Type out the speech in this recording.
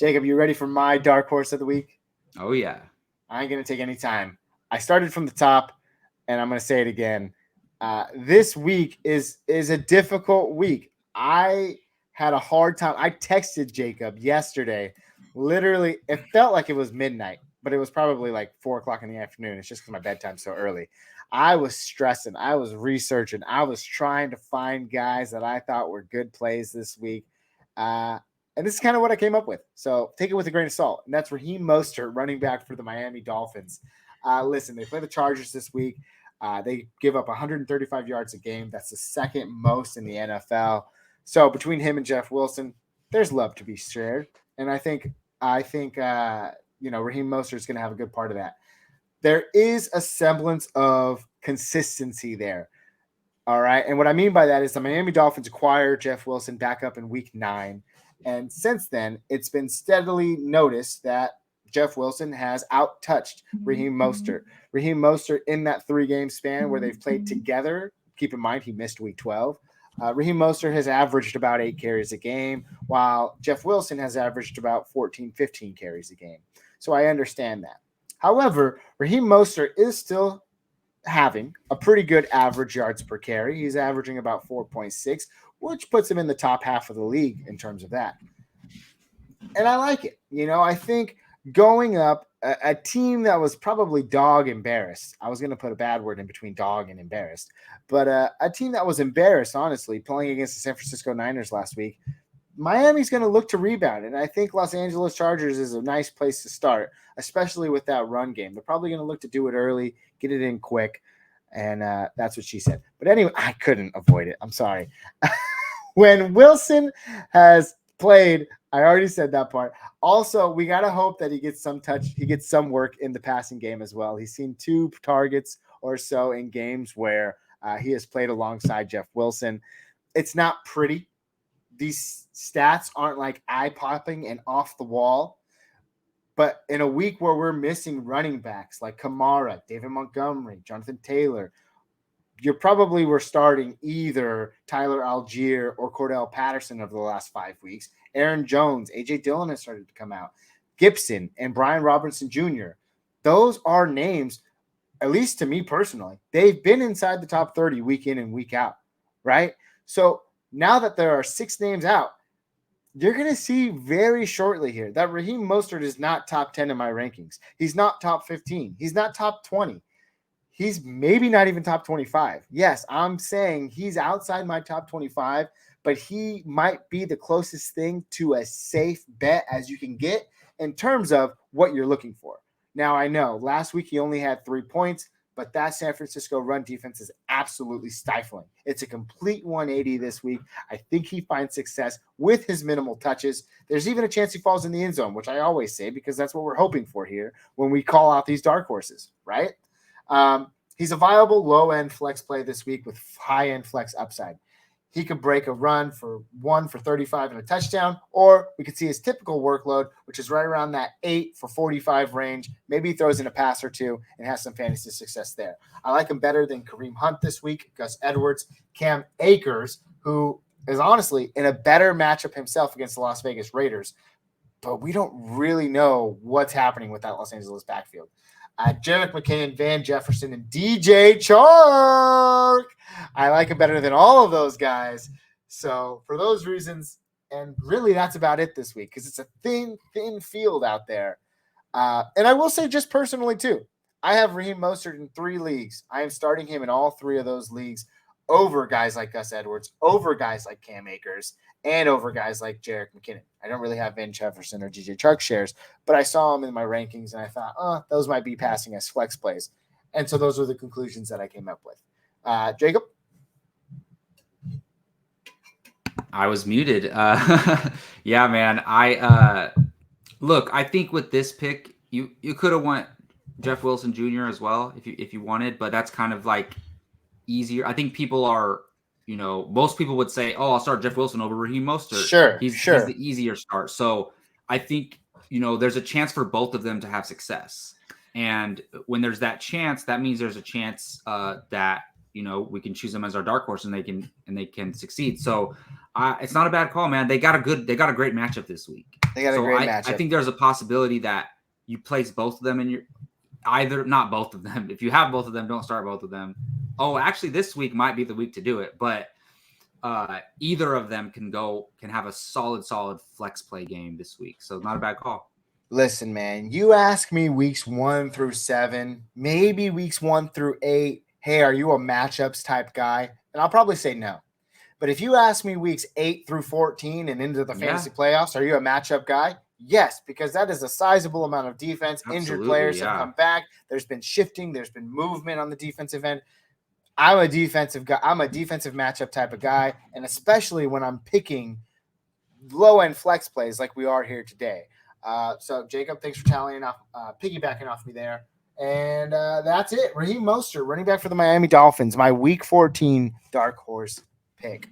Jacob, you ready for my dark horse of the week? Oh yeah. I ain't going to take any time. I started from the top, and I'm going to say it again. This week is a difficult week. I had a hard time. I texted Jacob yesterday. Literally, it felt like it was midnight, but it was probably like 4 o'clock in the afternoon. It's just because my bedtime's so early. I was stressing. I was researching. I was trying to find guys that I thought were good plays this week. And this is kind of what I came up with. So take it with a grain of salt. And that's Raheem Mostert, running back for the Miami Dolphins. Listen, they play the Chargers this week. They give up 135 yards a game. That's the second most in the NFL. So between him and Jeff Wilson, there's love to be shared. And I think Raheem Mostert is going to have a good part of that. There is a semblance of consistency there. All right. And what I mean by that is the Miami Dolphins acquired Jeff Wilson back up in week 9. And since then, it's been steadily noticed that Jeff Wilson has out-touched Raheem Mostert. Raheem Mostert in that 3-game span where they've played together, keep in mind he missed week 12, Raheem Mostert has averaged about 8 carries a game, while Jeff Wilson has averaged about 14, 15 carries a game. So I understand that. However, Raheem Mostert is still having a pretty good average yards per carry. He's averaging about 4.6, which puts him in the top half of the league in terms of that. And I like it. I think going up a team that was probably dog embarrassed. I was going to put a bad word in between dog and embarrassed, but a team that was embarrassed, honestly, playing against the San Francisco Niners last week. Miami's going to look to rebound, and I think Los Angeles Chargers is a nice place to start, especially with that run game. They're probably going to look to do it early, get it in quick, and that's what she said. But anyway, I couldn't avoid it. I'm sorry. When Wilson has played, I already said that part. Also, we got to hope that he gets some touch. He gets some work in the passing game as well. He's seen 2 targets or so in games where he has played alongside Jeff Wilson. It's not pretty. These stats aren't like eye-popping and off the wall. But in a week where we're missing running backs like Kamara, David Montgomery, Jonathan Taylor, you probably were starting either Tyler Algier or Cordell Patterson over the last 5 weeks. Aaron Jones, A.J. Dillon has started to come out. Gibson and Brian Robinson Jr. Those are names, at least to me personally, they've been inside the top 30 week in and week out, right? So now that there are 6 names out, you're going to see very shortly here that Raheem Mostert is not top 10 in my rankings. He's not top 15. He's not top 20. He's maybe not even top 25. Yes, I'm saying he's outside my top 25, but he might be the closest thing to a safe bet as you can get in terms of what you're looking for. Now, I know last week he only had 3 points, but that San Francisco run defense is absolutely stifling. It's a complete 180 this week. I think he finds success with his minimal touches. There's even a chance he falls in the end zone, which I always say because that's what we're hoping for here when we call out these dark horses, right? He's a viable low-end flex play this week with high-end flex upside. He could break a run for 35 and a touchdown, or we could see his typical workload, which is right around that 8 for 45 range. Maybe he throws in a pass or 2 and has some fantasy success there. I like him better than Kareem Hunt this week, Gus Edwards, Cam Akers, who is honestly in a better matchup himself against the Las Vegas Raiders, but we don't really know what's happening with that Los Angeles backfield. Jerick McKinnon, Van Jefferson, and DJ Chark. I like him better than all of those guys. So for those reasons, and really that's about it this week because it's a thin field out there. And I will say just personally too, I have Raheem Mostert in 3 leagues. I am starting him in all 3 of those leagues over guys like Gus Edwards, over guys like Cam Akers, and over guys like Jerick McKinnon. I don't really have Van Jefferson or DJ Chark shares, but I saw him in my rankings, and I thought, those might be passing as flex plays. And so those were the conclusions that I came up with. Jacob? I was muted. Yeah, man. I think with this pick, you could have went Jeff Wilson Jr. as well if you wanted, but that's kind of like easier. I think people are, most people would say, "Oh, I'll start Jeff Wilson over Raheem Mostert." Sure, he's the easier start. So I think there's a chance for both of them to have success, and when there's that chance, that means there's a chance that we can choose them as our dark horse and they can succeed. So it's not a bad call, man. They got a great matchup this week. They got a So great I matchup. think there's a possibility that you place both of them in your either not both of them. If you have both of them, don't start both of them. Oh, actually, this week might be the week to do it, but either of them can have a solid flex play game this week. So not a bad call. Listen, man, you ask me weeks 1 through 7, maybe weeks 1 through 8. Hey, are you a matchups type guy? And I'll probably say no. But if you ask me weeks 8 through 14 and into the Yeah, fantasy playoffs, are you a matchup guy? Yes, because that is a sizable amount of defense. Injured absolutely. players have Yeah, come back. There's been shifting. There's been movement on the defensive end. I'm a defensive guy. I'm a defensive matchup type of guy, and especially when I'm picking low end flex plays like we are here today. So Jacob, thanks for tallying off, piggybacking off me there. And that's it. Raheem Mostert, running back for the Miami Dolphins, my Week 14 dark horse pick.